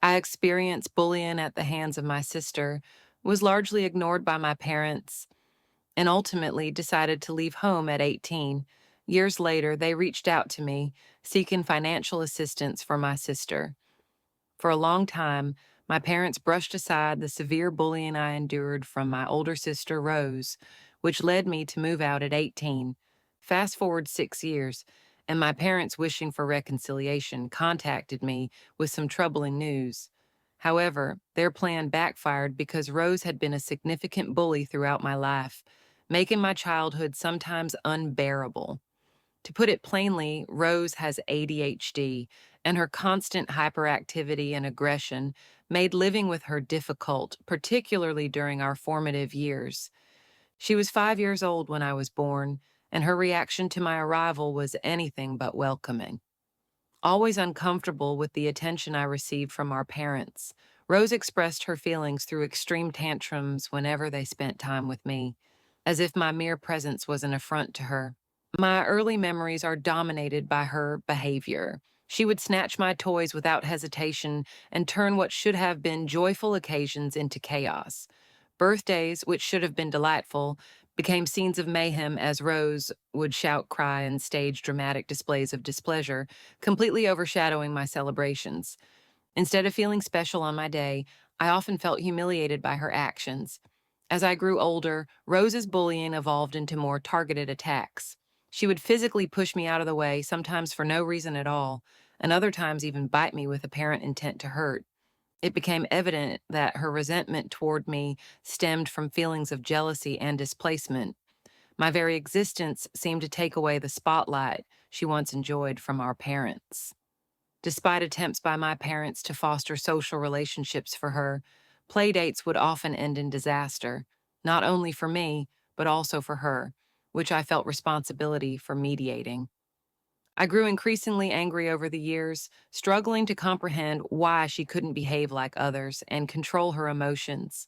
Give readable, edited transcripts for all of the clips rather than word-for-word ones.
I experienced bullying at the hands of my sister, was largely ignored by my parents, and ultimately decided to leave home at 18. Years later, they reached out to me, seeking financial assistance for my sister. For a long time, my parents brushed aside the severe bullying I endured from my older sister, Rose, which led me to move out at 18. Fast forward 6 years, and my parents, wishing for reconciliation, contacted me with some troubling news. However, their plan backfired because Rose had been a significant bully throughout my life, making my childhood sometimes unbearable. To put it plainly, Rose has ADHD, and her constant hyperactivity and aggression made living with her difficult, particularly during our formative years. She was 5 years old when I was born, and her reaction to my arrival was anything but welcoming. Always uncomfortable with the attention I received from our parents, Rose expressed her feelings through extreme tantrums whenever they spent time with me, as if my mere presence was an affront to her. My early memories are dominated by her behavior. She would snatch my toys without hesitation and turn what should have been joyful occasions into chaos. Birthdays, which should have been delightful, became scenes of mayhem as Rose would shout, cry, and stage dramatic displays of displeasure, completely overshadowing my celebrations. Instead of feeling special on my day, I often felt humiliated by her actions. As I grew older, Rose's bullying evolved into more targeted attacks. She would physically push me out of the way, sometimes for no reason at all, and other times even bite me with apparent intent to hurt. It became evident that her resentment toward me stemmed from feelings of jealousy and displacement. My very existence seemed to take away the spotlight she once enjoyed from our parents. Despite attempts by my parents to foster social relationships for her, playdates would often end in disaster, not only for me, but also for her, which I felt responsibility for mediating. I grew increasingly angry over the years, struggling to comprehend why she couldn't behave like others and control her emotions.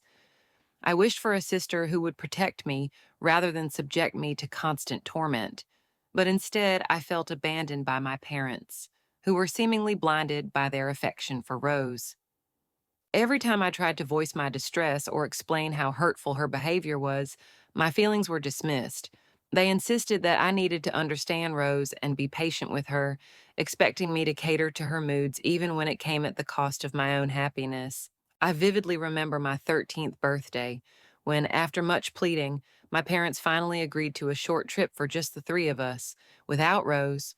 I wished for a sister who would protect me rather than subject me to constant torment, but instead I felt abandoned by my parents, who were seemingly blinded by their affection for Rose. Every time I tried to voice my distress or explain how hurtful her behavior was, my feelings were dismissed. They insisted that I needed to understand Rose and be patient with her, expecting me to cater to her moods even when it came at the cost of my own happiness. I vividly remember my 13th birthday, when, after much pleading, my parents finally agreed to a short trip for just the three of us, without Rose.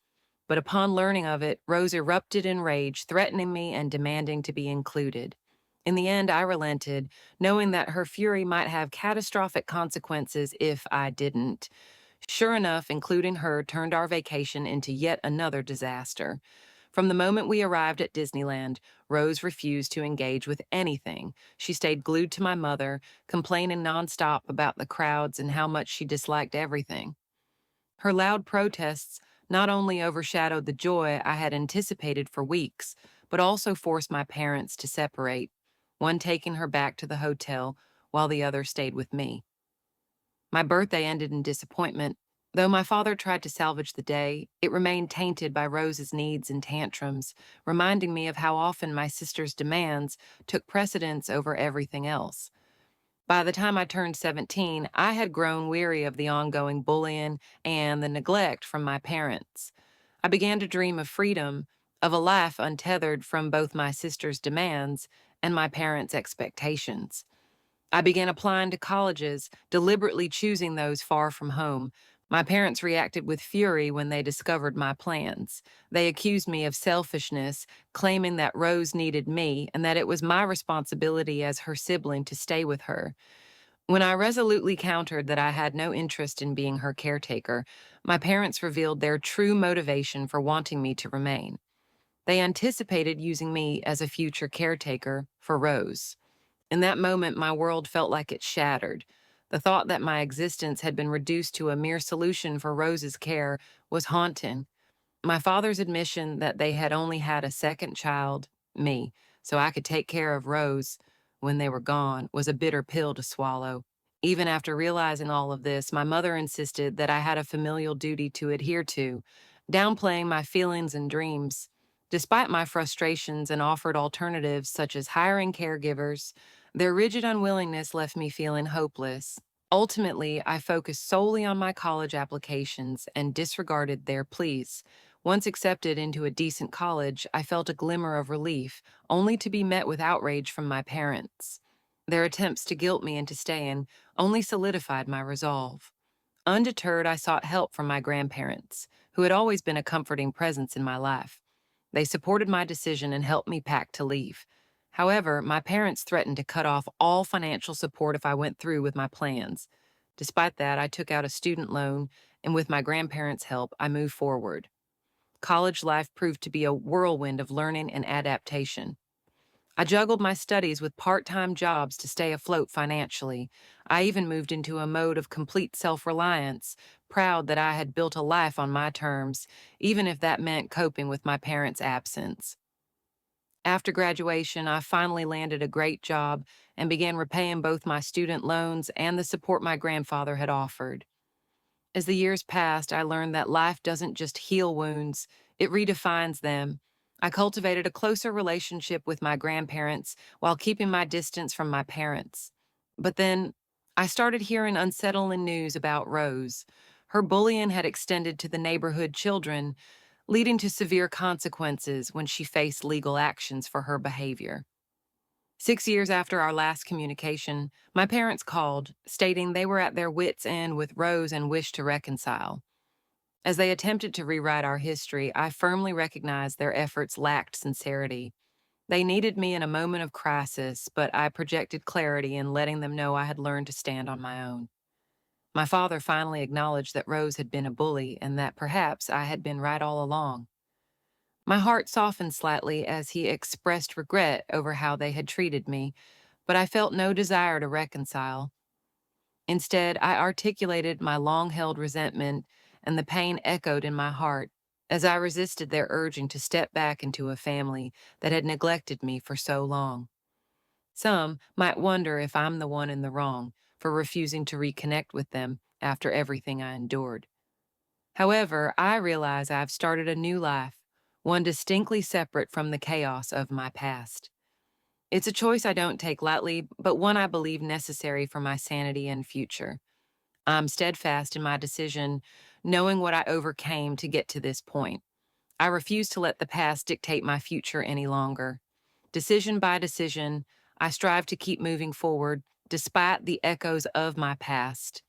But upon learning of it, Rose erupted in rage, threatening me and demanding to be included. In the end, I relented, knowing that her fury might have catastrophic consequences if I didn't. Sure enough, including her turned our vacation into yet another disaster. From the moment we arrived at Disneyland, Rose refused to engage with anything. She stayed glued to my mother, complaining nonstop about the crowds and how much she disliked everything. Her loud protests not only overshadowed the joy I had anticipated for weeks, but also forced my parents to separate, one taking her back to the hotel while the other stayed with me. My birthday ended in disappointment. Though my father tried to salvage the day, it remained tainted by Rose's needs and tantrums, reminding me of how often my sister's demands took precedence over everything else. By the time I turned 17, I had grown weary of the ongoing bullying and the neglect from my parents. I began to dream of freedom, of a life untethered from both my sister's demands and my parents' expectations. I began applying to colleges, deliberately choosing those far from home. My parents reacted with fury when they discovered my plans. They accused me of selfishness, claiming that Rose needed me and that it was my responsibility as her sibling to stay with her. When I resolutely countered that I had no interest in being her caretaker, my parents revealed their true motivation for wanting me to remain. They anticipated using me as a future caretaker for Rose. In that moment, my world felt like it shattered. The thought that my existence had been reduced to a mere solution for Rose's care was haunting. My father's admission that they had only had a second child, me, so I could take care of Rose when they were gone, was a bitter pill to swallow. Even after realizing all of this, my mother insisted that I had a familial duty to adhere to, downplaying my feelings and dreams. Despite my frustrations and offered alternatives such as hiring caregivers, their rigid unwillingness left me feeling hopeless. Ultimately, I focused solely on my college applications and disregarded their pleas. Once accepted into a decent college, I felt a glimmer of relief, only to be met with outrage from my parents. Their attempts to guilt me into staying only solidified my resolve. Undeterred, I sought help from my grandparents, who had always been a comforting presence in my life. They supported my decision and helped me pack to leave. However, my parents threatened to cut off all financial support if I went through with my plans. Despite that, I took out a student loan, and with my grandparents' help, I moved forward. College life proved to be a whirlwind of learning and adaptation. I juggled my studies with part time jobs to stay afloat financially. I even moved into a mode of complete self reliance, proud that I had built a life on my terms, even if that meant coping with my parents' absence. After graduation, I finally landed a great job and began repaying both my student loans and the support my grandfather had offered. As the years passed, I learned that life doesn't just heal wounds, it redefines them. I cultivated a closer relationship with my grandparents while keeping my distance from my parents. But then I started hearing unsettling news about Rose. Her bullying had extended to the neighborhood children, leading to severe consequences when she faced legal actions for her behavior. 6 years after our last communication, my parents called, stating they were at their wits' end with Rose and wished to reconcile. As they attempted to rewrite our history, I firmly recognized their efforts lacked sincerity. They needed me in a moment of crisis, but I projected clarity in letting them know I had learned to stand on my own. My father finally acknowledged that Rose had been a bully and that perhaps I had been right all along. My heart softened slightly as he expressed regret over how they had treated me, but I felt no desire to reconcile. Instead, I articulated my long held resentment, and the pain echoed in my heart as I resisted their urging to step back into a family that had neglected me for so long. Some might wonder if I'm the one in the wrong for refusing to reconnect with them after everything I endured. However, I realize I've started a new life, one distinctly separate from the chaos of my past. It's a choice I don't take lightly, but one I believe necessary for my sanity and future. I'm steadfast in my decision, knowing what I overcame to get to this point. I refuse to let the past dictate my future any longer. Decision by decision, I strive to keep moving forward despite the echoes of my past.